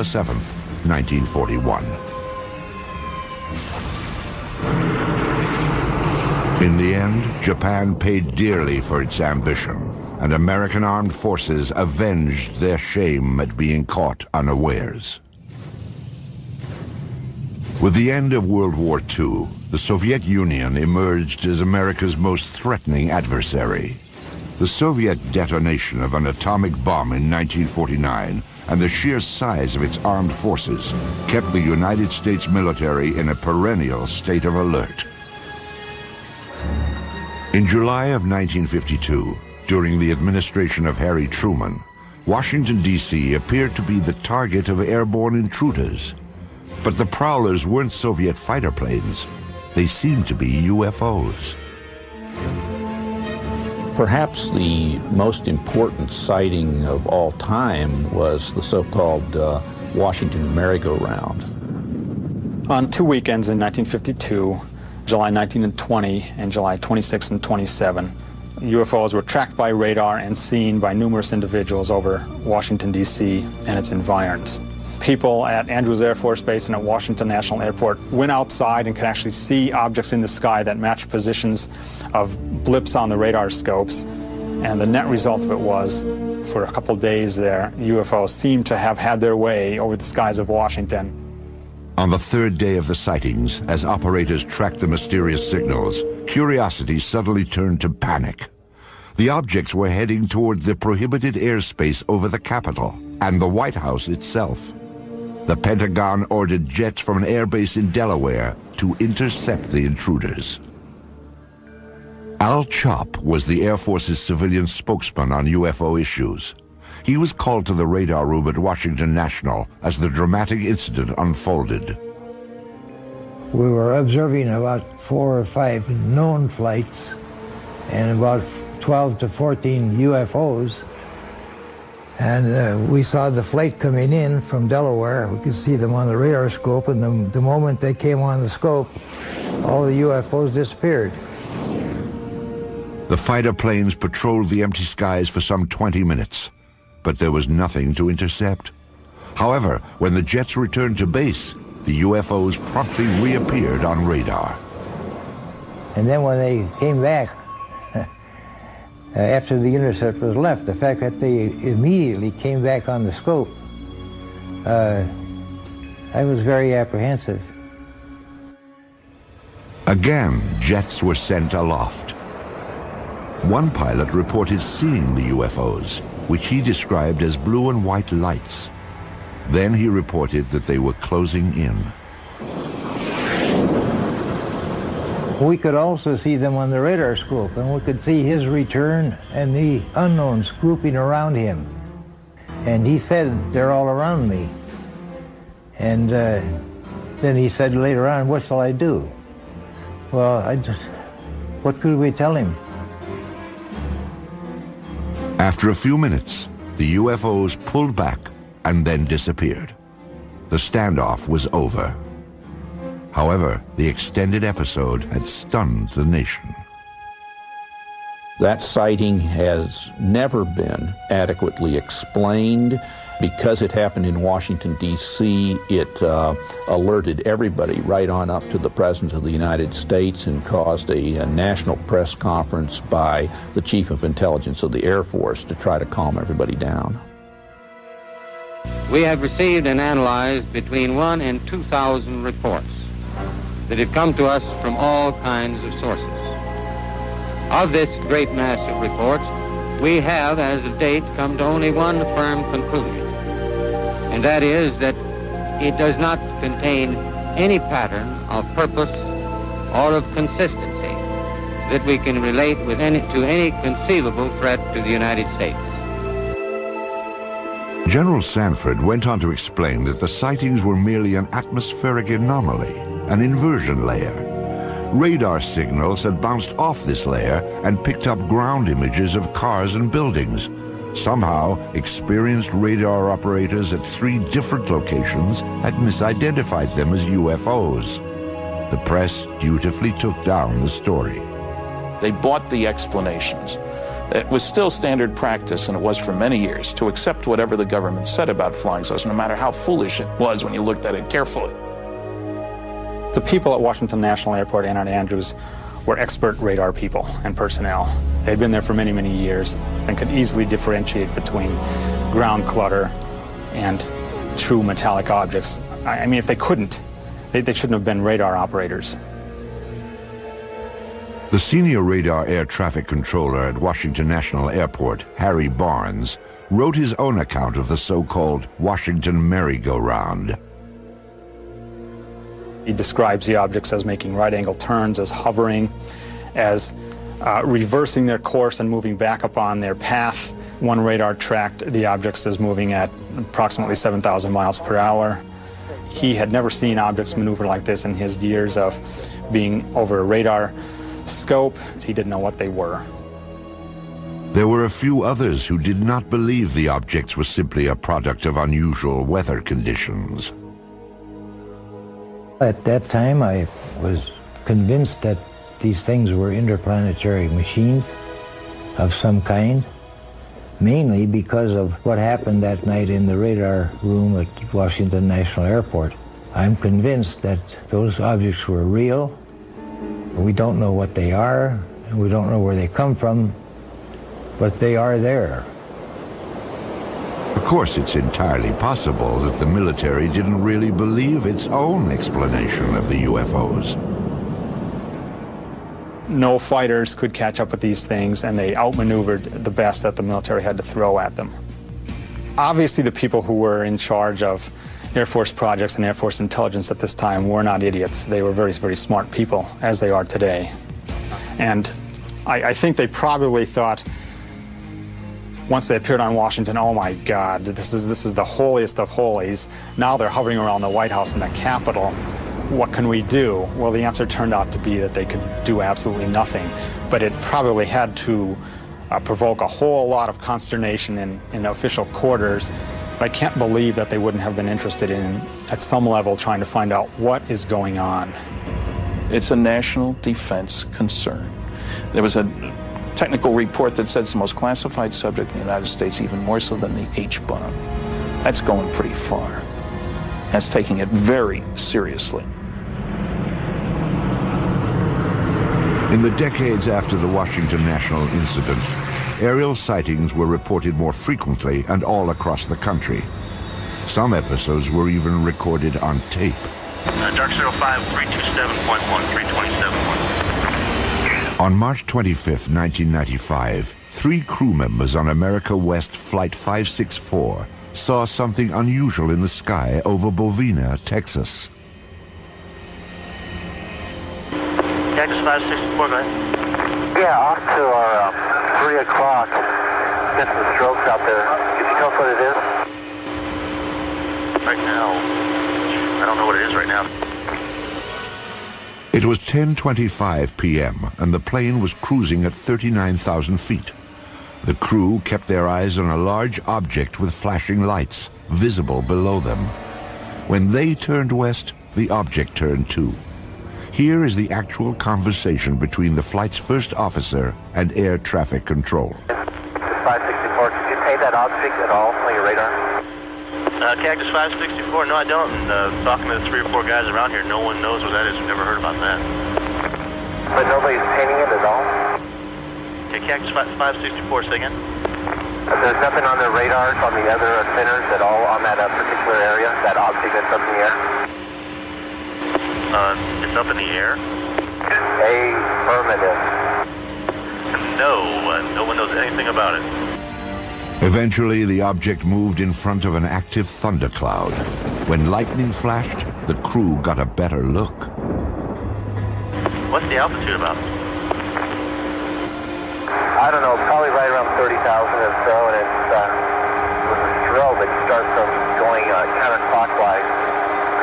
7th, 1941. In the end, Japan paid dearly for its ambition, and American armed forces avenged their shame at being caught unawares. With the end of World War II, the Soviet Union emerged as America's most threatening adversary. The Soviet detonation of an atomic bomb in 1949 and the sheer size of its armed forces kept the United States military in a perennial state of alert. In July of 1952, during the administration of Harry Truman, Washington, D.C. appeared to be the target of airborne intruders. But the prowlers weren't Soviet fighter planes. They seemed to be UFOs. Perhaps the most important sighting of all time was the so-called Washington merry-go-round. On two weekends in 1952, July 19 and 20, and July 26 and 27, UFOs were tracked by radar and seen by numerous individuals over Washington, D.C. and its environs. People at Andrews Air Force Base and at Washington National Airport went outside and could actually see objects in the sky that matched positions of blips on the radar scopes. And the net result of it was, for a couple days there, UFOs seemed to have had their way over the skies of Washington. On the third day of the sightings, as operators tracked the mysterious signals, curiosity suddenly turned to panic. The objects were heading toward the prohibited airspace over the Capitol and the White House itself. The Pentagon ordered jets from an airbase in Delaware to intercept the intruders. Al Chop was the Air Force's civilian spokesman on UFO issues. He was called to the radar room at Washington National as the dramatic incident unfolded. We were observing about 4 or 5 known flights and about 12 to 14 UFOs. And we saw the flight coming in from Delaware. We could see them on the radar scope, and the moment they came on the scope, all the UFOs disappeared. The fighter planes patrolled the empty skies for some 20 minutes, but there was nothing to intercept. However, when the jets returned to base, the UFOs promptly reappeared on radar. And then when they came back, after the interceptors left, the fact that they immediately came back on the scope, I was very apprehensive. Again, jets were sent aloft. One pilot reported seeing the UFOs, which he described as blue and white lights. Then he reported that they were closing in. We could also see them on the radar scope, and we could see his return and the unknowns grouping around him. And he said, "They're all around me." And then he said later on, "What shall I do?" Well, what could we tell him? After a few minutes, the UFOs pulled back and then disappeared. The standoff was over. However, the extended episode had stunned the nation. That sighting has never been adequately explained. Because it happened in Washington, D.C., it alerted everybody right on up to the President of the United States and caused a national press conference by the Chief of Intelligence of the Air Force to try to calm everybody down. We have received and analyzed between 1,000 and 2,000 reports that have come to us from all kinds of sources. Of this great mass of reports, we have, as of date, come to only one firm conclusion, and that is that it does not contain any pattern of purpose or of consistency that we can relate to any conceivable threat to the United States. General Sanford went on to explain that the sightings were merely an atmospheric anomaly, an inversion layer. Radar signals had bounced off this layer and picked up ground images of cars and buildings. Somehow, experienced radar operators at 3 different locations had misidentified them as UFOs. The press dutifully took down the story. They bought the explanations. It was still standard practice, and it was for many years, to accept whatever the government said about flying saucers, no matter how foolish it was when you looked at it carefully. The people at Washington National Airport and at Andrews were expert radar people and personnel. They'd been there for many, many years and could easily differentiate between ground clutter and true metallic objects. I mean, if they couldn't, they shouldn't have been radar operators. The senior radar air traffic controller at Washington National Airport, Harry Barnes, wrote his own account of the so-called Washington merry-go-round. He describes the objects as making right-angle turns, as hovering, as reversing their course and moving back upon their path. One radar tracked the objects as moving at approximately 7,000 miles per hour. He had never seen objects maneuver like this in his years of being over a radar scope. He didn't know what they were. There were a few others who did not believe the objects were simply a product of unusual weather conditions. At that time, I was convinced that these things were interplanetary machines of some kind, mainly because of what happened that night in the radar room at Washington National Airport. I'm convinced that those objects were real. We don't know what they are, and we don't know where they come from, but they are there. Of course, it's entirely possible that the military didn't really believe its own explanation of the UFOs. No fighters could catch up with these things, and they outmaneuvered the best that the military had to throw at them. Obviously, the people who were in charge of Air Force projects and Air Force intelligence at this time were not idiots. They were very, very smart people, as they are today. And I think they probably thought, once they appeared on Washington, oh my God, this is the holiest of holies. Now they're hovering around the White House and the Capitol. What can we do? Well, the answer turned out to be that they could do absolutely nothing. But it probably had to provoke a whole lot of consternation in official quarters. But I can't believe that they wouldn't have been interested in, at some level, trying to find out what is going on. It's a national defense concern. There was a technical report that said it's the most classified subject in the United States, even more so than the H-bomb. That's going pretty far. That's taking it very seriously. In the decades after the Washington National incident, aerial sightings were reported more frequently and all across the country. Some episodes were even recorded on tape. Dark 05, 327.1, 327.1. On March 25, 1995, 3 crew members on America West Flight 564 saw something unusual in the sky over Bovina, Texas. Cactus 564, go ahead. Yeah, off to our 3 o'clock. Get some strokes out there. Can you tell us what it is? Right now, I don't know what it is right now. It was 10:25 p.m. and the plane was cruising at 39,000 feet. The crew kept their eyes on a large object with flashing lights, visible below them. When they turned west, the object turned too. Here is the actual conversation between the flight's first officer and air traffic control. 564, did you pay that object at all on your radar? Cactus 564, no I don't. And talking to the 3 or 4 guys around here, no one knows what that is. We've never heard about that. But nobody's painting it at all? Okay, Cactus 564, say again? There's nothing on the radars on the other centers at all on that particular area, that object that's up in the air? It's up in the air? Affirmative. No, no one knows anything about it. Eventually, the object moved in front of an active thundercloud. When lightning flashed, the crew got a better look. What's the altitude about? I don't know, probably right around 30,000 or so, and it's with a strobe, it starts from going counterclockwise,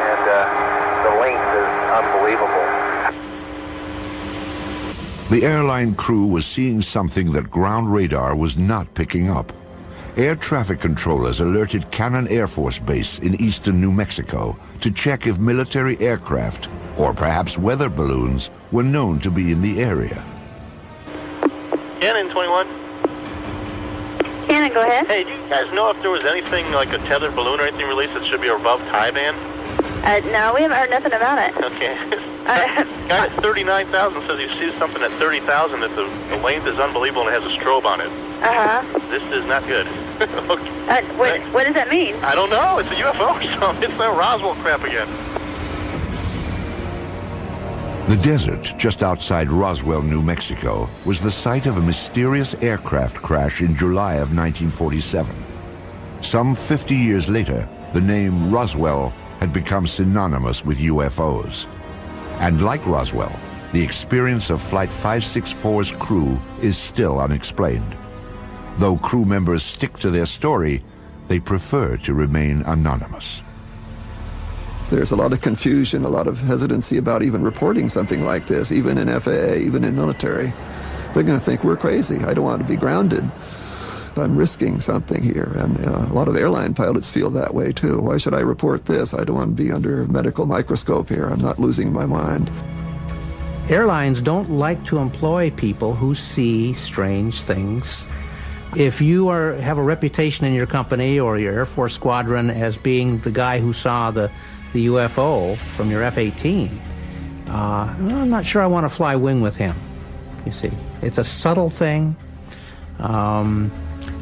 and the length is unbelievable. The airline crew was seeing something that ground radar was not picking up. Air traffic controllers alerted Cannon Air Force Base in eastern New Mexico to check if military aircraft, or perhaps weather balloons, were known to be in the area. Cannon 21. Cannon, go ahead. Hey, do you guys know if there was anything like a tethered balloon or anything released that should be above tie band? No, we haven't heard nothing about it. Okay. Guy at 39,000 says he sees something at 30,000 that the length is unbelievable and it has a strobe on it. Uh-huh. This is not good. Okay. What does that mean? I don't know. It's a UFO or something. It's that Roswell crap again. The desert just outside Roswell, New Mexico, was the site of a mysterious aircraft crash in July of 1947. Some 50 years later, the name Roswell had become synonymous with UFOs. And like Roswell, the experience of Flight 564's crew is still unexplained. Though crew members stick to their story, they prefer to remain anonymous. There's a lot of confusion, a lot of hesitancy about even reporting something like this, even in FAA, even in military. They're going to think we're crazy. I don't want to be grounded. I'm risking something here. And a lot of airline pilots feel that way too. Why should I report this? I don't want to be under a medical microscope here. I'm not losing my mind. Airlines don't like to employ people who see strange things. If you have a reputation in your company or your Air Force squadron as being the guy who saw the UFO from your F-18, I'm not sure I want to fly wing with him, you see. It's a subtle thing.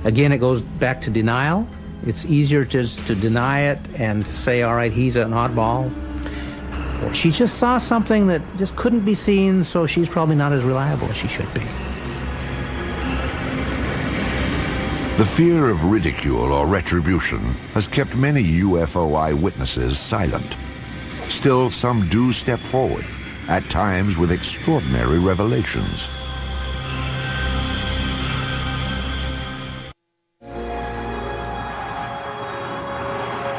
Again, it goes back to denial. It's easier just to deny it and to say, all right, he's an oddball. Or she just saw something that just couldn't be seen, so she's probably not as reliable as she should be. The fear of ridicule or retribution has kept many UFO eyewitnesses silent. Still, some do step forward, at times with extraordinary revelations.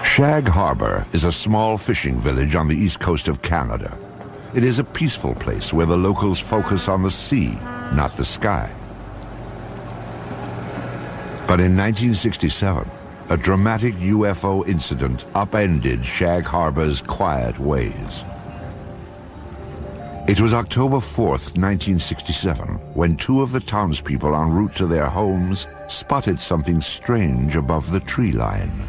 Shag Harbor is a small fishing village on the east coast of Canada. It is a peaceful place where the locals focus on the sea, not the sky. But in 1967, a dramatic UFO incident upended Shag Harbor's quiet ways. It was October 4th, 1967, when two of the townspeople en route to their homes spotted something strange above the tree line.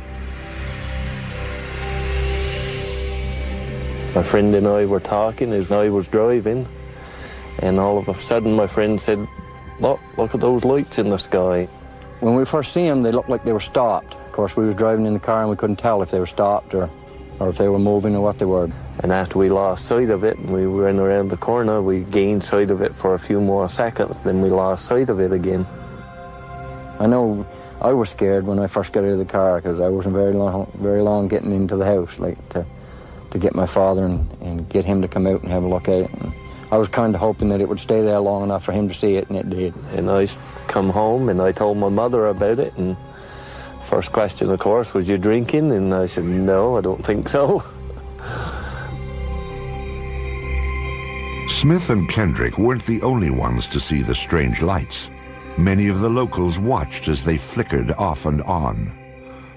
My friend and I were talking as I was driving, and all of a sudden my friend said, look at those lights in the sky. When we first seen them, they looked like they were stopped. Of course, we were driving in the car and we couldn't tell if they were stopped or if they were moving or what they were. And after we lost sight of it and we went around the corner, we gained sight of it for a few more seconds, then we lost sight of it again. I know I was scared when I first got out of the car because I wasn't very long getting into the house, like to get my father and get him to come out and have a look at it. And I was kind of hoping that it would stay there long enough for him to see it, and it did. And I come home and I told my mother about it, and first question, of course, was you drinking? And I said, no, I don't think so. Smith and Kendrick weren't the only ones to see the strange lights. Many of the locals watched as they flickered off and on.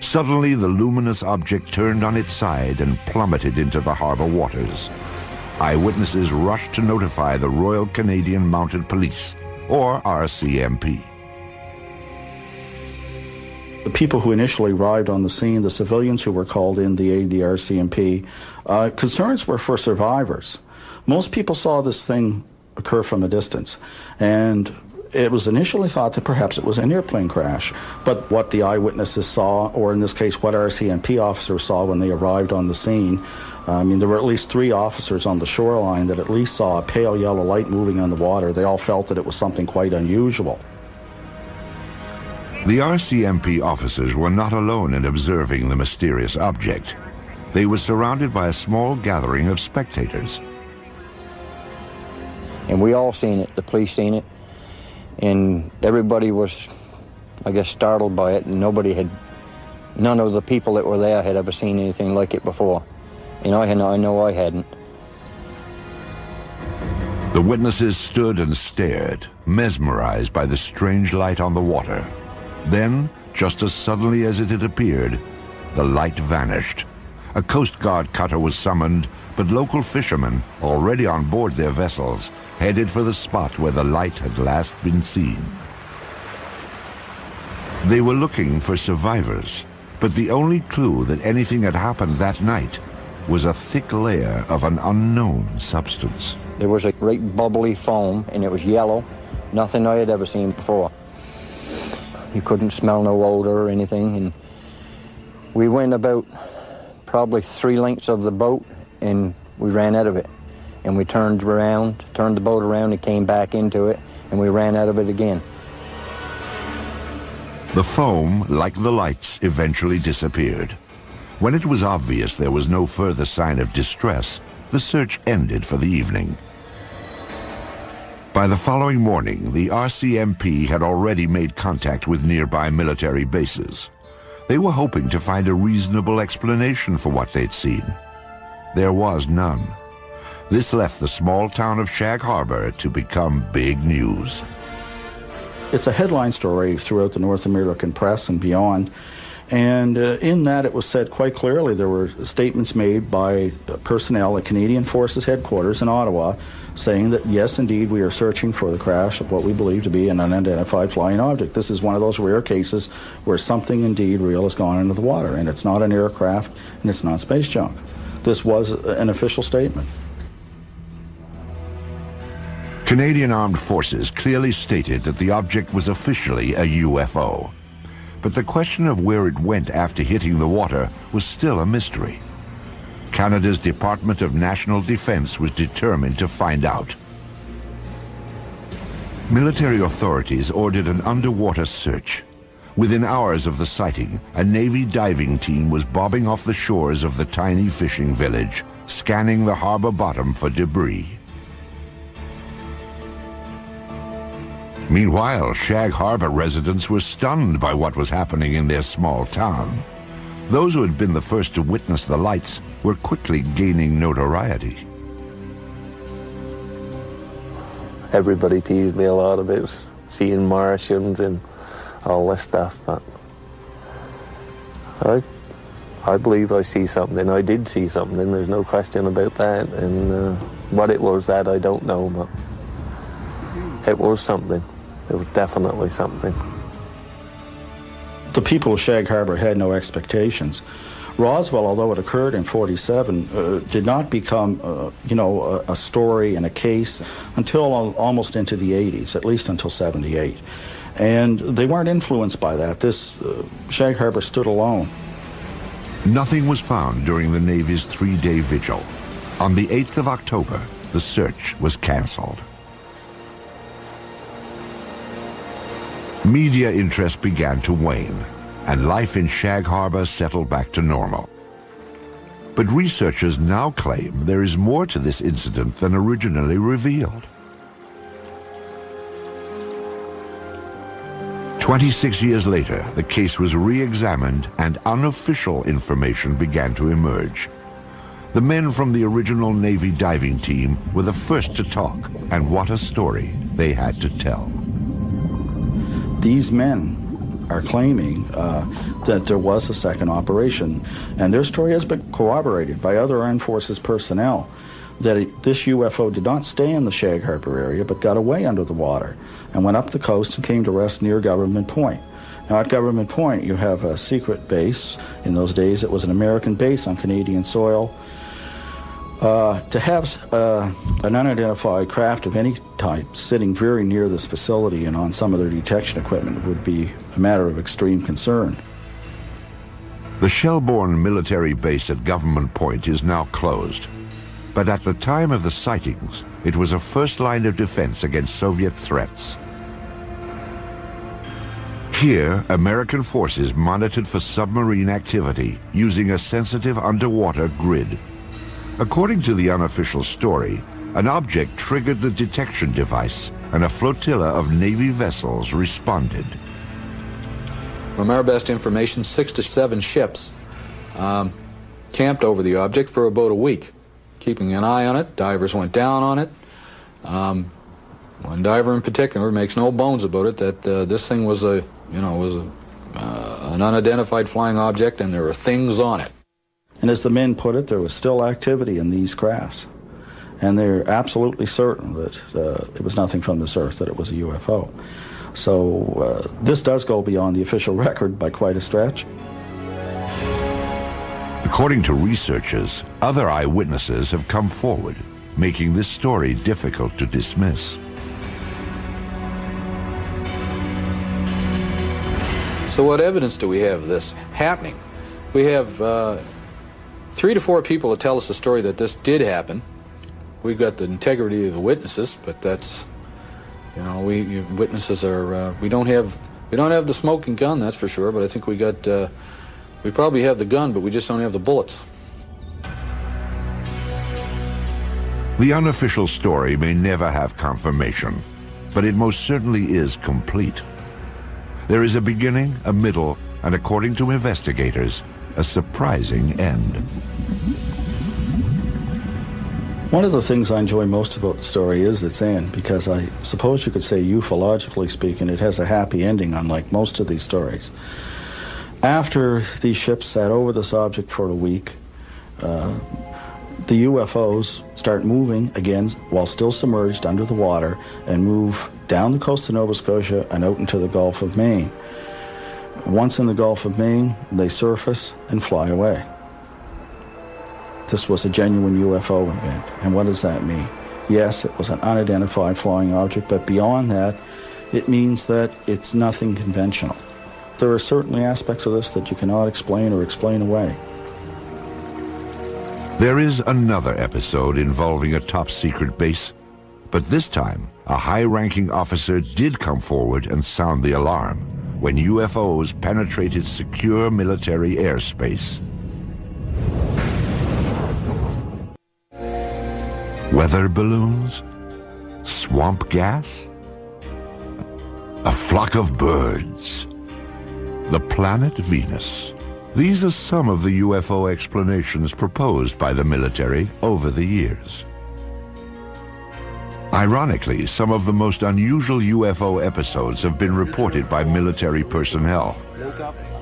Suddenly, the luminous object turned on its side and plummeted into the harbor waters. Eyewitnesses rushed to notify the Royal Canadian Mounted Police, or RCMP. The people who initially arrived on the scene, the civilians who were called in to aid the RCMP, concerns were for survivors. Most people saw this thing occur from a distance, and it was initially thought that perhaps it was an airplane crash. But what the eyewitnesses saw, or in this case what RCMP officers saw when they arrived on the scene, there were at least 3 officers on the shoreline that at least saw a pale yellow light moving on the water. They all felt that it was something quite unusual. The RCMP officers were not alone in observing the mysterious object. They were surrounded by a small gathering of spectators. And we all seen it, the police seen it, and everybody was, I guess, startled by it, and none of the people that were there had ever seen anything like it before. And I know I hadn't. The witnesses stood and stared, mesmerized by the strange light on the water. Then, just as suddenly as it had appeared, the light vanished. A Coast Guard cutter was summoned, but local fishermen, already on board their vessels, headed for the spot where the light had last been seen. They were looking for survivors, but the only clue that anything had happened that night was a thick layer of an unknown substance. There was a great bubbly foam, and it was yellow. Nothing I had ever seen before. You couldn't smell no odor or anything. And we went about probably 3 lengths of the boat, and we ran out of it. And we turned the boat around, and came back into it, and we ran out of it again. The foam, like the lights, eventually disappeared. When it was obvious there was no further sign of distress, the search ended for the evening. By the following morning, the RCMP had already made contact with nearby military bases. They were hoping to find a reasonable explanation for what they'd seen. There was none. This left the small town of Shag Harbor to become big news. It's a headline story throughout the North American press and beyond. And in that, it was said quite clearly, there were statements made by personnel at Canadian Forces headquarters in Ottawa saying that, yes, indeed, we are searching for the crash of what we believe to be an unidentified flying object. This is one of those rare cases where something indeed real has gone into the water, and it's not an aircraft and it's not space junk. This was an official statement. Canadian Armed Forces clearly stated that the object was officially a UFO. But the question of where it went after hitting the water was still a mystery. Canada's Department of National Defence was determined to find out. Military authorities ordered an underwater search. Within hours of the sighting, a Navy diving team was bobbing off the shores of the tiny fishing village, scanning the harbor bottom for debris. Meanwhile, Shag Harbor residents were stunned by what was happening in their small town. Those who had been the first to witness the lights were quickly gaining notoriety. Everybody teased me a lot about seeing Martians and all this stuff, but I believe I see something. I did see something, there's no question about that. And what it was, that I don't know, but it was something. It was definitely something. The people of Shag Harbor had no expectations. Roswell, although it occurred in '47, did not become, a story and a case until almost into the '80s, at least until '78. And they weren't influenced by that. Shag Harbor stood alone. Nothing was found during the Navy's 3-day vigil. On the 8th of October, the search was canceled. Media interest began to wane, and life in Shag Harbor settled back to normal. But researchers now claim there is more to this incident than originally revealed. 26 years later, the case was re-examined and unofficial information began to emerge. The men from the original Navy diving team were the first to talk, and what a story they had to tell. These men are claiming that there was a second operation, and their story has been corroborated by other Armed Forces personnel, that this UFO did not stay in the Shag Harbor area, but got away under the water and went up the coast and came to rest near Government Point. Now, at Government Point, you have a secret base. In those days, it was an American base on Canadian soil. To have an unidentified craft of any type sitting very near this facility and on some of their detection equipment would be a matter of extreme concern. The Shelbourne military base at Government Point is now closed. But at the time of the sightings, it was a first line of defense against Soviet threats. Here, American forces monitored for submarine activity using a sensitive underwater grid. According to the unofficial story, an object triggered the detection device and a flotilla of Navy vessels responded. From our best information, 6 to 7 ships camped over the object for about a week, keeping an eye on it. Divers went down on it. One diver in particular makes no bones about it that this thing was an unidentified flying object, and there were things on it. And as the men put it, there was still activity in these crafts. And they're absolutely certain that it was nothing from this earth, that it was a UFO. So this does go beyond the official record by quite a stretch. According to researchers, other eyewitnesses have come forward, making this story difficult to dismiss. So what evidence do we have of this happening? We have 3 to 4 people that tell us the story that this did happen. We've got the integrity of the witnesses, but that's, you know, witnesses are, we don't have the smoking gun, that's for sure, but I think we probably have the gun, but we just don't have the bullets. The unofficial story may never have confirmation, but it most certainly is complete. There is a beginning, a middle, and according to investigators, a surprising end. One of the things I enjoy most about the story is its end, because I suppose you could say, ufologically speaking, it has a happy ending, unlike most of these stories. After these ships sat over this object for a week, the UFOs start moving again while still submerged under the water and move down the coast of Nova Scotia and out into the Gulf of Maine. Once in the Gulf of Maine, they surface and fly away. This was a genuine UFO event. And what does that mean? Yes, it was an unidentified flying object, but beyond that, it means that it's nothing conventional. There are certainly aspects of this that you cannot explain or explain away. There is another episode involving a top-secret base, but this time, a high-ranking officer did come forward and sound the alarm when UFOs penetrated secure military airspace. Weather balloons? Swamp gas? A flock of birds? The planet Venus? These are some of the UFO explanations proposed by the military over the years. Ironically, some of the most unusual UFO episodes have been reported by military personnel,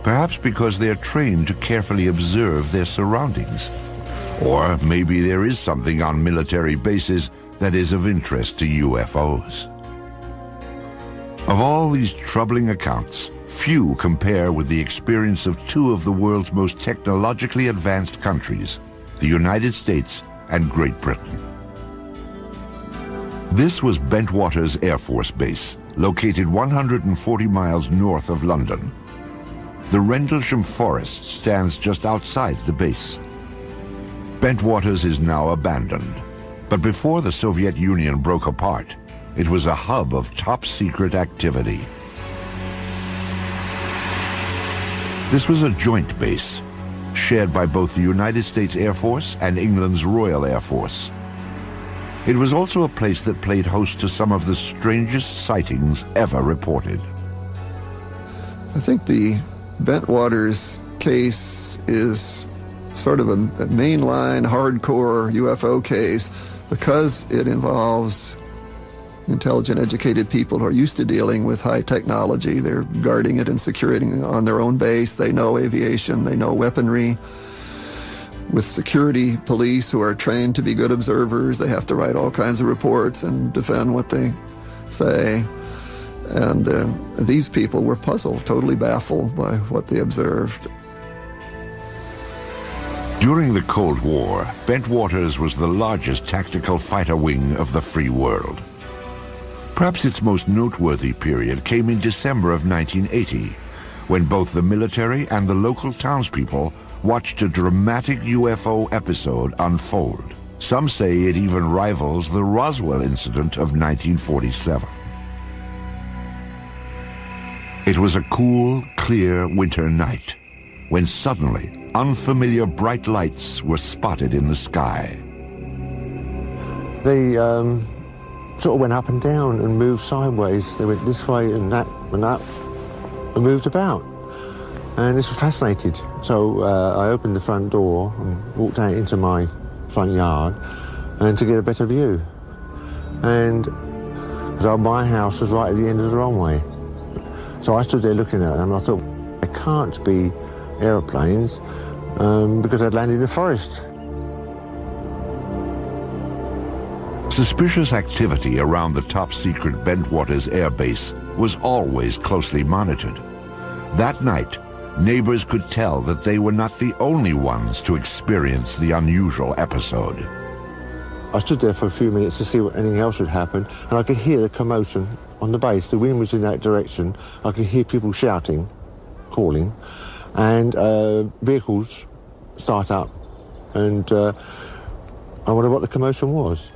perhaps because they are trained to carefully observe their surroundings. Or maybe there is something on military bases that is of interest to UFOs. Of all these troubling accounts, few compare with the experience of 2 of the world's most technologically advanced countries, the United States and Great Britain. This was Bentwaters Air Force Base, located 140 miles north of London. The Rendlesham Forest stands just outside the base. Bentwaters is now abandoned, but before the Soviet Union broke apart, it was a hub of top-secret activity. This was a joint base, shared by both the United States Air Force and England's Royal Air Force. It was also a place that played host to some of the strangest sightings ever reported. I think the Bentwaters case is sort of a mainline, hardcore UFO case because it involves intelligent, educated people who are used to dealing with high technology. They're guarding it and securing it on their own base. They know aviation, they know weaponry. With security police who are trained to be good observers, they have to write all kinds of reports and defend what they say. And these people were puzzled, totally baffled by what they observed. During the Cold War, Bentwaters was the largest tactical fighter wing of the free world. Perhaps its most noteworthy period came in December of 1980, when both the military and the local townspeople watched a dramatic UFO episode unfold. Some say it even rivals the Roswell incident of 1947. It was a cool, clear winter night when suddenly unfamiliar bright lights were spotted in the sky. They sort of went up and down and moved sideways. They went this way and that and moved about. And this was fascinated. So I opened the front door and walked out into my front yard and to get a better view. And so my house was right at the end of the runway. So I stood there looking at them and I thought, it can't be aeroplanes because they'd landed in the forest. Suspicious activity around the top-secret Bentwaters Air Base was always closely monitored. That night, neighbors could tell that they were not the only ones to experience the unusual episode. I stood there for a few minutes to see what anything else would happen, and I could hear the commotion on the base. The wind was in that direction. I could hear people shouting, calling, and vehicles start up, and I wondered what the commotion was.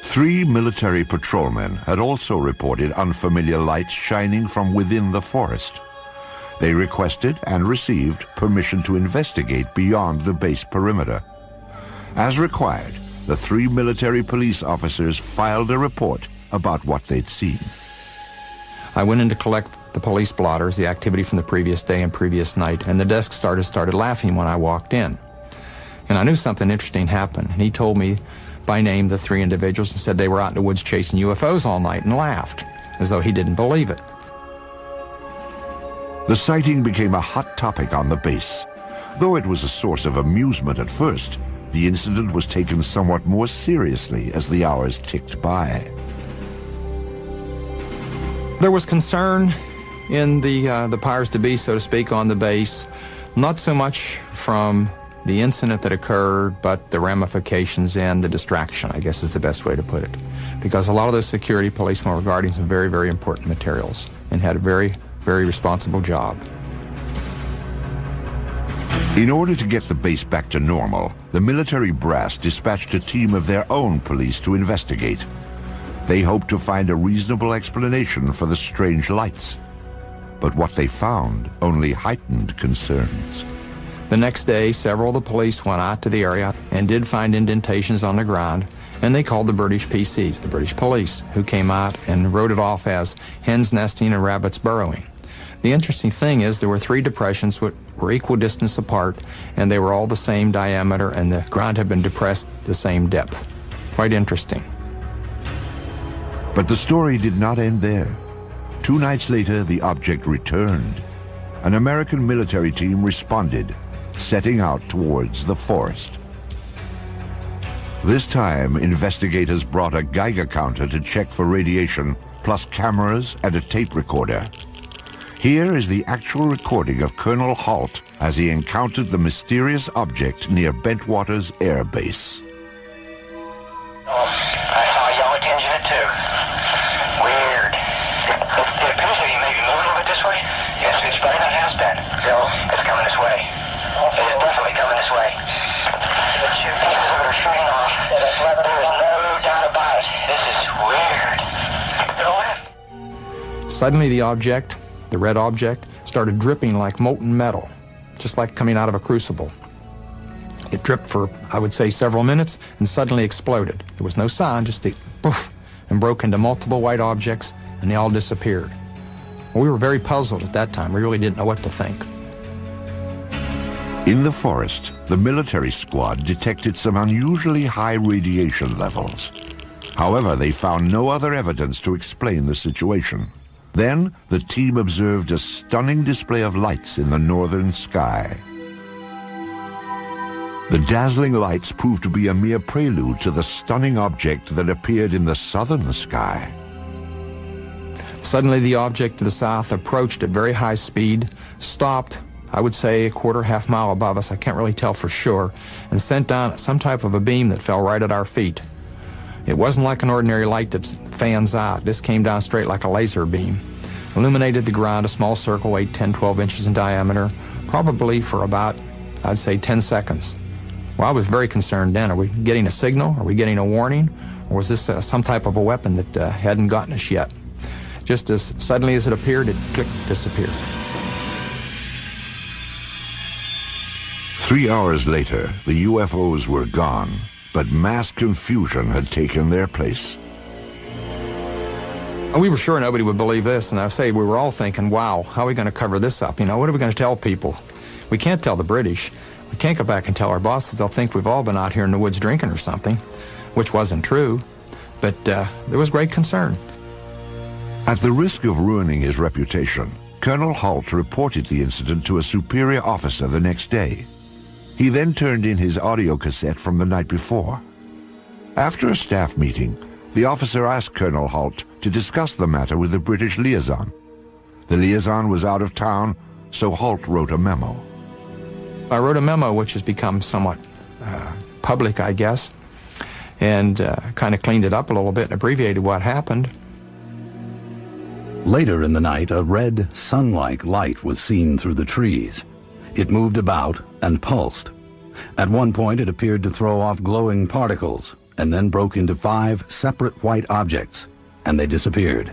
3 military patrolmen had also reported unfamiliar lights shining from within the forest. They requested and received permission to investigate beyond the base perimeter. As required, the 3 military police officers filed a report about what they'd seen. I went in to collect the police blotters, the activity from the previous day and previous night, and the desk started laughing when I walked in. And I knew something interesting happened, and he told me by name the 3 individuals and said they were out in the woods chasing UFOs all night, and laughed, as though he didn't believe it. The sighting became a hot topic on the base. Though it was a source of amusement at first, the incident was taken somewhat more seriously as the hours ticked by. There was concern in the powers to be, so to speak, on the base, not so much from the incident that occurred, but the ramifications and the distraction, I guess is the best way to put it. Because a lot of those security policemen were guarding some very, very important materials and had a very, very responsible job. In order to get the base back to normal, the military brass dispatched a team of their own police to investigate. They hoped to find a reasonable explanation for the strange lights. But what they found only heightened concerns. The next day, several of the police went out to the area and did find indentations on the ground, and they called the British PCs, the British police, who came out and wrote it off as hens nesting and rabbits burrowing. The interesting thing is there were 3 depressions which were equal distance apart, and they were all the same diameter, and the ground had been depressed the same depth. Quite interesting. But the story did not end there. 2 nights later, the object returned. An American military team responded, setting out towards the forest. This time, investigators brought a Geiger counter to check for radiation, plus cameras and a tape recorder. Here is the actual recording of Colonel Halt as he encountered the mysterious object near Bentwaters Air Base. Oh, I saw a yellow tinge in it too. Weird. It appears to be maybe moving a little bit this way. Yes, it's better than it has been. So, it's coming this way. It is definitely coming this way. The 2 pieces of it are shooting off. There is no doubt about it. This is weird. Suddenly the object, the red object, started dripping like molten metal, just like coming out of a crucible. It dripped for, I would say, several minutes and suddenly exploded. There was no sound, just the poof, and broke into multiple white objects, and they all disappeared. Well, we were very puzzled at that time. We really didn't know what to think. In the forest, the military squad detected some unusually high radiation levels. However, they found no other evidence to explain the situation. Then, the team observed a stunning display of lights in the northern sky. The dazzling lights proved to be a mere prelude to the stunning object that appeared in the southern sky. Suddenly, the object to the south approached at very high speed, stopped, I would say, a quarter, half mile above us, I can't really tell for sure, and sent down some type of a beam that fell right at our feet. It wasn't like an ordinary light that fans out. This came down straight like a laser beam. Illuminated the ground, a small circle, 8, 10, 12 inches in diameter, probably for about, I'd say, 10 seconds. Well, I was very concerned then. Are we getting a signal? Are we getting a warning? Or was this some type of a weapon that hadn't gotten us yet? Just as suddenly as it appeared, it clicked, disappeared. 3 hours later, the UFOs were gone, but mass confusion had taken their place. We were sure nobody would believe this, and I say we were all thinking, wow, how are we going to cover this up? You know, what are we going to tell people? We can't tell the British. We can't go back and tell our bosses. They'll think we've all been out here in the woods drinking or something, which wasn't true, but there was great concern. At the risk of ruining his reputation, Colonel Halt reported the incident to a superior officer the next day. He then turned in his audio cassette from the night before. After a staff meeting, the officer asked Colonel Halt to discuss the matter with the British liaison. The liaison was out of town, so Halt wrote a memo. I wrote a memo which has become somewhat public, I guess, and kind of cleaned it up a little bit and abbreviated what happened. Later in the night, a red, sun-like light was seen through the trees. It moved about and pulsed. At one point, it appeared to throw off glowing particles, and then broke into 5 separate white objects, and they disappeared.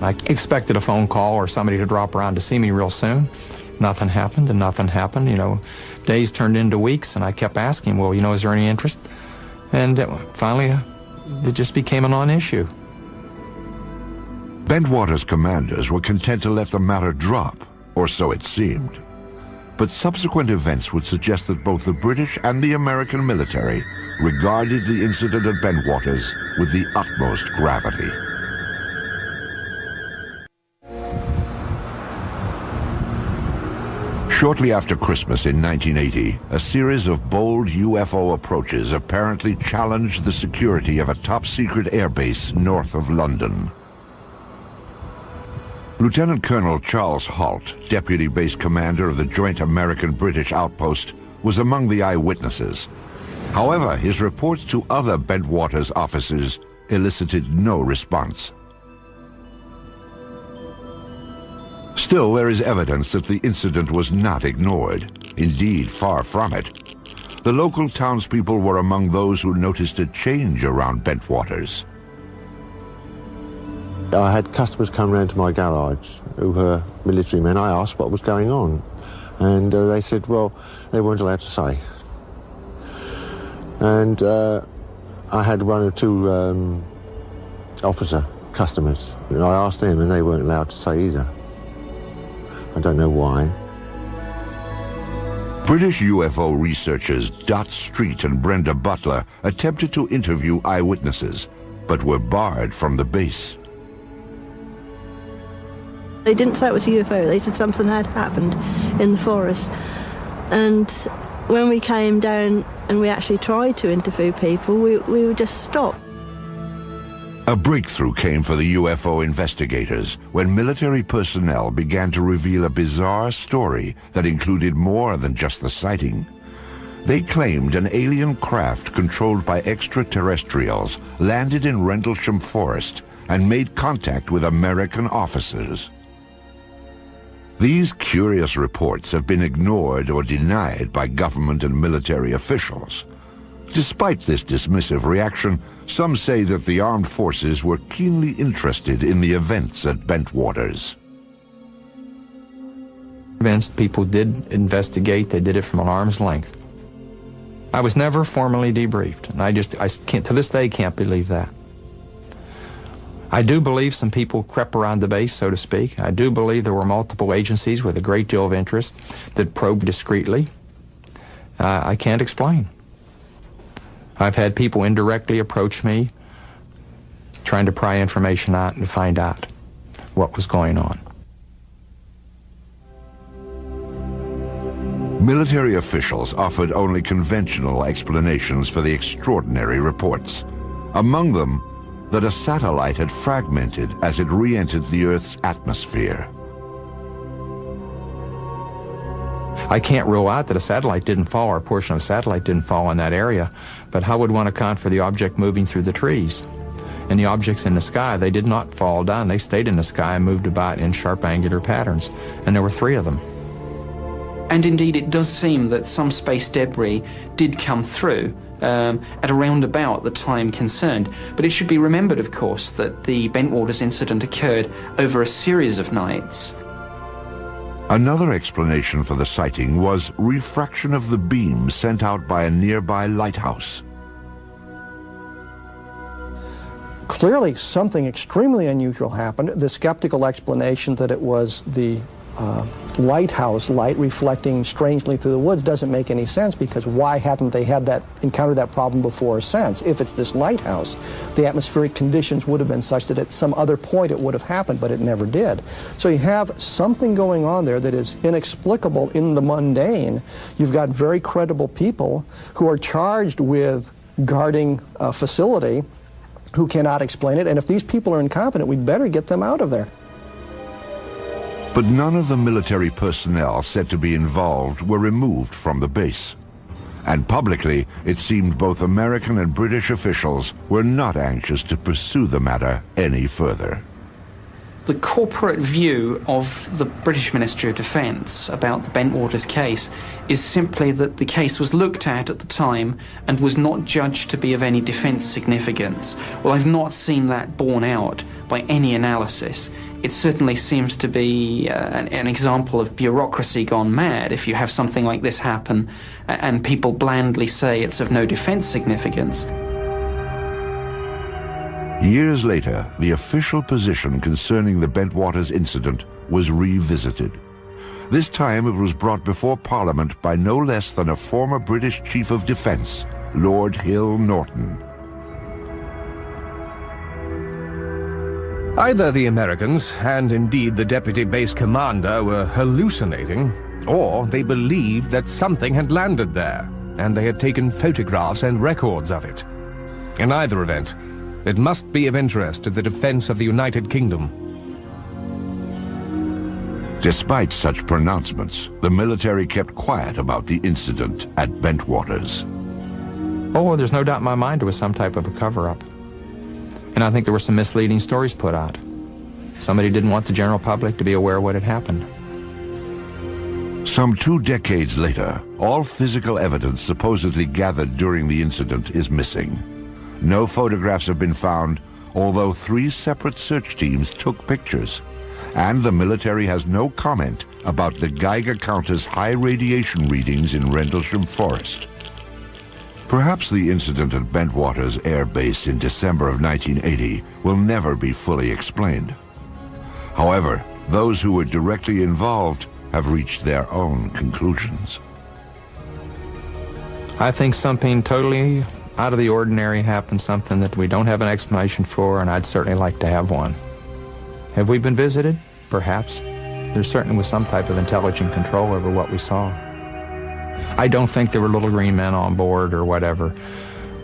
I expected a phone call or somebody to drop around to see me real soon. Nothing happened, and nothing happened. You know, days turned into weeks, and I kept asking, well, you know, is there any interest? And finally, it just became a non-issue. Bentwater's commanders were content to let the matter drop, or so it seemed. But subsequent events would suggest that both the British and the American military regarded the incident at Bentwaters with the utmost gravity. Shortly after Christmas in 1980, a series of bold UFO approaches apparently challenged the security of a top-secret airbase north of London. Lieutenant Colonel Charles Halt, Deputy Base Commander of the Joint American-British Outpost, was among the eyewitnesses. However, his reports to other Bentwaters officers elicited no response. Still, there is evidence that the incident was not ignored. Indeed, far from it. The local townspeople were among those who noticed a change around Bentwaters. I had customers come round to my garage who were military men. I asked what was going on, and they said, well, they weren't allowed to say. And I had 1 or 2 officer customers, and I asked them, and they weren't allowed to say either. I don't know why. British UFO researchers Dot Street and Brenda Butler attempted to interview eyewitnesses, but were barred from the base. They didn't say it was a UFO. They said something had happened in the forest. And when we came down and we actually tried to interview people, we were just stopped. A breakthrough came for the UFO investigators when military personnel began to reveal a bizarre story that included more than just the sighting. They claimed an alien craft controlled by extraterrestrials landed in Rendlesham Forest and made contact with American officers. These curious reports have been ignored or denied by government and military officials. Despite this dismissive reaction, some say that the armed forces were keenly interested in the events at Bentwaters. People did investigate. They did it from an arm's length. I was never formally debriefed, and I can't, to this day, can't believe that. I do believe some people crept around the base, so to speak. I do believe there were multiple agencies with a great deal of interest that probed discreetly. I can't explain. I've had people indirectly approach me trying to pry information out and find out what was going on. Military officials offered only conventional explanations for the extraordinary reports. Among them, that a satellite had fragmented as it re-entered the Earth's atmosphere. I can't rule out that a satellite didn't fall or a portion of a satellite didn't fall in that area, but how would one account for the object moving through the trees? And the objects in the sky, they did not fall down. They stayed in the sky and moved about in sharp angular patterns, and there were 3 of them. And indeed, it does seem that some space debris did come through at around about the time concerned. But it should be remembered, of course, that the Bentwaters incident occurred over a series of nights. Another explanation for the sighting was refraction of the beam sent out by a nearby lighthouse. Clearly, something extremely unusual happened. The skeptical explanation that it was the lighthouse light reflecting strangely through the woods doesn't make any sense, because why hadn't they encountered that problem before or since? If it's this lighthouse, the atmospheric conditions would have been such that at some other point it would have happened, but it never did. So you have something going on there that is inexplicable in the mundane. You've got very credible people who are charged with guarding a facility who cannot explain it. And if these people are incompetent, we'd better get them out of there. But none of the military personnel said to be involved were removed from the base. And publicly, it seemed both American and British officials were not anxious to pursue the matter any further. The corporate view of the British Ministry of Defence about the Bentwaters case is simply that the case was looked at the time and was not judged to be of any defence significance. Well, I've not seen that borne out by any analysis. It certainly seems to be an example of bureaucracy gone mad if you have something like this happen and people blandly say it's of no defence significance. Years later, the official position concerning the Bentwaters incident was revisited. This time it was brought before Parliament by no less than a former British Chief of Defence, Lord Hill Norton. Either the Americans, and indeed the deputy base commander, were hallucinating, or they believed that something had landed there, and they had taken photographs and records of it. In either event, it must be of interest to the defense of the United Kingdom. Despite such pronouncements, the military kept quiet about the incident at Bentwaters. Oh, there's no doubt in my mind there was some type of a cover-up. And I think there were some misleading stories put out. Somebody didn't want the general public to be aware of what had happened. Some 2 decades later, all physical evidence supposedly gathered during the incident is missing. No photographs have been found, although 3 separate search teams took pictures. And the military has no comment about the Geiger counter's high radiation readings in Rendlesham Forest. Perhaps the incident at Bentwaters Air Base in December of 1980 will never be fully explained. However, those who were directly involved have reached their own conclusions. I think something totally out of the ordinary happened, something that we don't have an explanation for, and I'd certainly like to have one. Have we been visited? Perhaps. There certainly was some type of intelligent control over what we saw. I don't think there were little green men on board or whatever,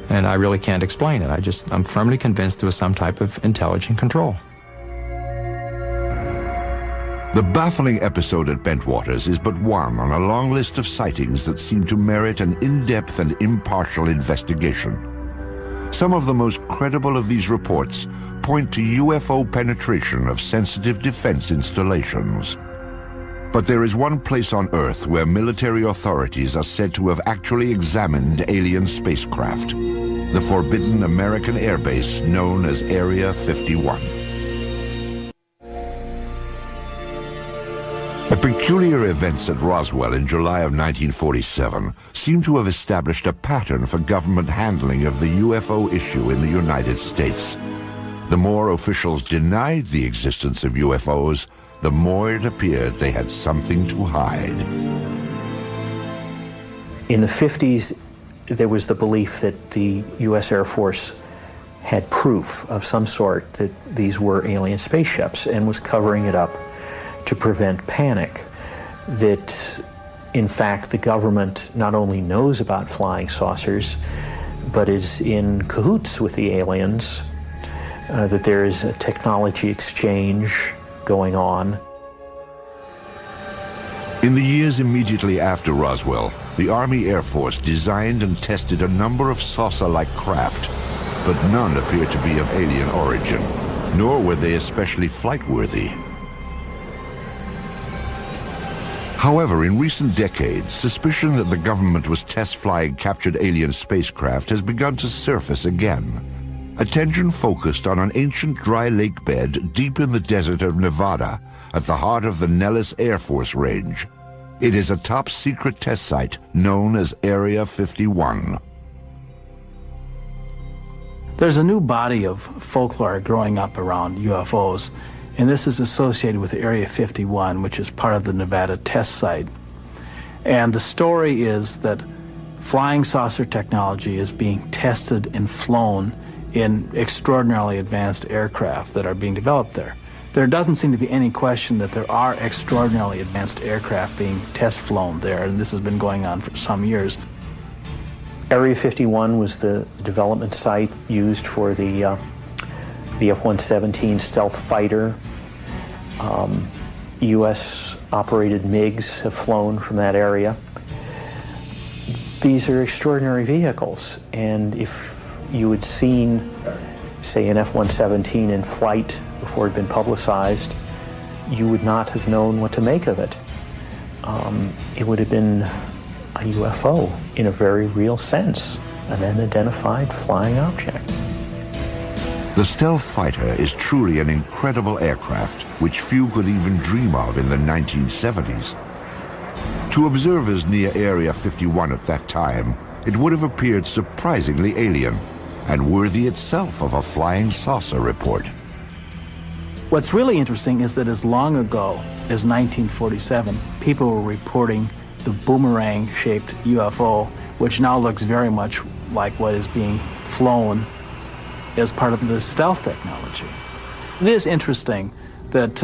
and I really can't explain it. I'm firmly convinced there was some type of intelligent control. The baffling episode at Bentwaters is but one on a long list of sightings that seem to merit an in-depth and impartial investigation. Some of the most credible of these reports point to UFO penetration of sensitive defense installations. But there is one place on Earth where military authorities are said to have actually examined alien spacecraft: the forbidden American airbase known as Area 51. The peculiar events at Roswell in July of 1947 seem to have established a pattern for government handling of the UFO issue in the United States. The more officials denied the existence of UFOs, the more it appeared they had something to hide. In the 50s, there was the belief that the U.S. Air Force had proof of some sort that these were alien spaceships and was covering it up to prevent panic, that in fact the government not only knows about flying saucers, but is in cahoots with the aliens, that there is a technology exchange going on. In the years immediately after Roswell, the Army Air Force designed and tested a number of saucer-like craft, but none appeared to be of alien origin, nor were they especially flight-worthy. However, in recent decades, suspicion that the government was test-flying captured alien spacecraft has begun to surface again. Attention focused on an ancient dry lake bed deep in the desert of Nevada, at the heart of the Nellis Air Force Range. It is a top-secret test site known as Area 51. There's a new body of folklore growing up around UFOs, and this is associated with Area 51, which is part of the Nevada test site. And the story is that flying saucer technology is being tested and flown in extraordinarily advanced aircraft that are being developed there. There doesn't seem to be any question that there are extraordinarily advanced aircraft being test flown there, and this has been going on for some years. Area 51 was the development site used for the F-117 stealth fighter. U.S.-operated MiGs have flown from that area. These are extraordinary vehicles, and if you had seen, say, an F-117 in flight before it had been publicized, you would not have known what to make of it. It would have been a UFO in a very real sense, an unidentified flying object. The stealth fighter is truly an incredible aircraft which few could even dream of in the 1970s. To observers near Area 51 at that time, it would have appeared surprisingly alien and worthy itself of a flying saucer report. What's really interesting is that as long ago as 1947, people were reporting the boomerang-shaped UFO, which now looks very much like what is being flown as part of the stealth technology. It is interesting that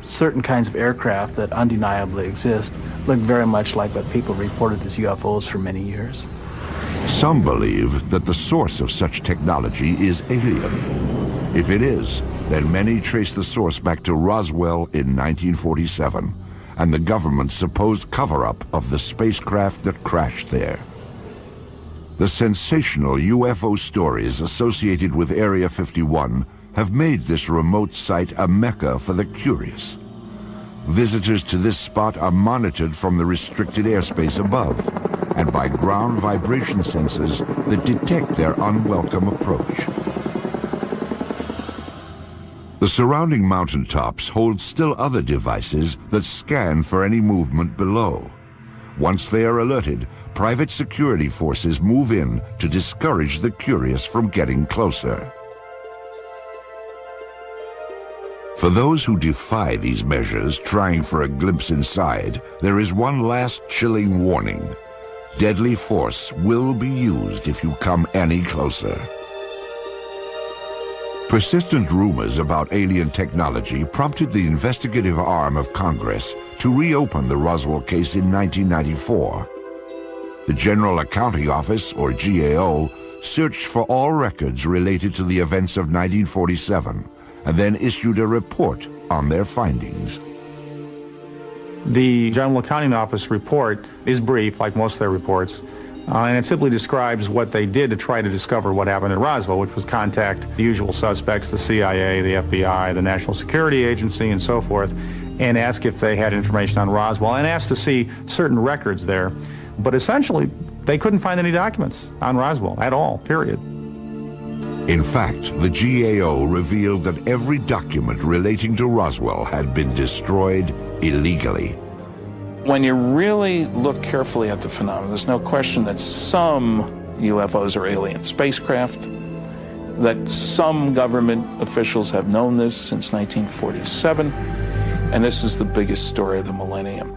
certain kinds of aircraft that undeniably exist look very much like what people reported as UFOs for many years. Some believe that the source of such technology is alien. If it is, then many trace the source back to Roswell in 1947 and the government's supposed cover-up of the spacecraft that crashed there. The sensational UFO stories associated with Area 51 have made this remote site a mecca for the curious. Visitors to this spot are monitored from the restricted airspace above and by ground vibration sensors that detect their unwelcome approach. The surrounding mountaintops hold still other devices that scan for any movement below. Once they are alerted, private security forces move in to discourage the curious from getting closer. For those who defy these measures, trying for a glimpse inside, there is one last chilling warning. Deadly force will be used if you come any closer. Persistent rumors about alien technology prompted the investigative arm of Congress to reopen the Roswell case in 1994. The General Accounting Office, or GAO, searched for all records related to the events of 1947 and then issued a report on their findings. The General Accounting Office report is brief, like most of their reports, and it simply describes what they did to try to discover what happened at Roswell, which was contact the usual suspects, the CIA, the FBI, the National Security Agency, and so forth, and ask if they had information on Roswell, and ask to see certain records there. But essentially, they couldn't find any documents on Roswell at all, period. In fact, the GAO revealed that every document relating to Roswell had been destroyed illegally. When you really look carefully at the phenomenon, there's no question that some UFOs are alien spacecraft, that some government officials have known this since 1947, and this is the biggest story of the millennium.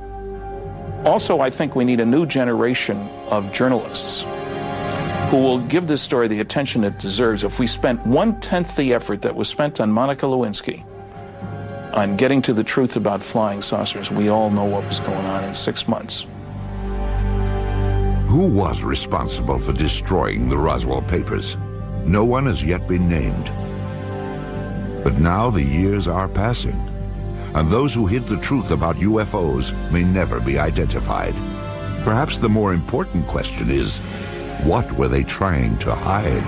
Also, I think we need a new generation of journalists who will give this story the attention it deserves. If we spent 1/10 the effort that was spent on Monica Lewinsky on getting to the truth about flying saucers, we all know what was going on in 6 months. Who was responsible for destroying the Roswell papers? No one has yet been named. But now the years are passing, and those who hid the truth about UFOs may never be identified. Perhaps the more important question is, what were they trying to hide?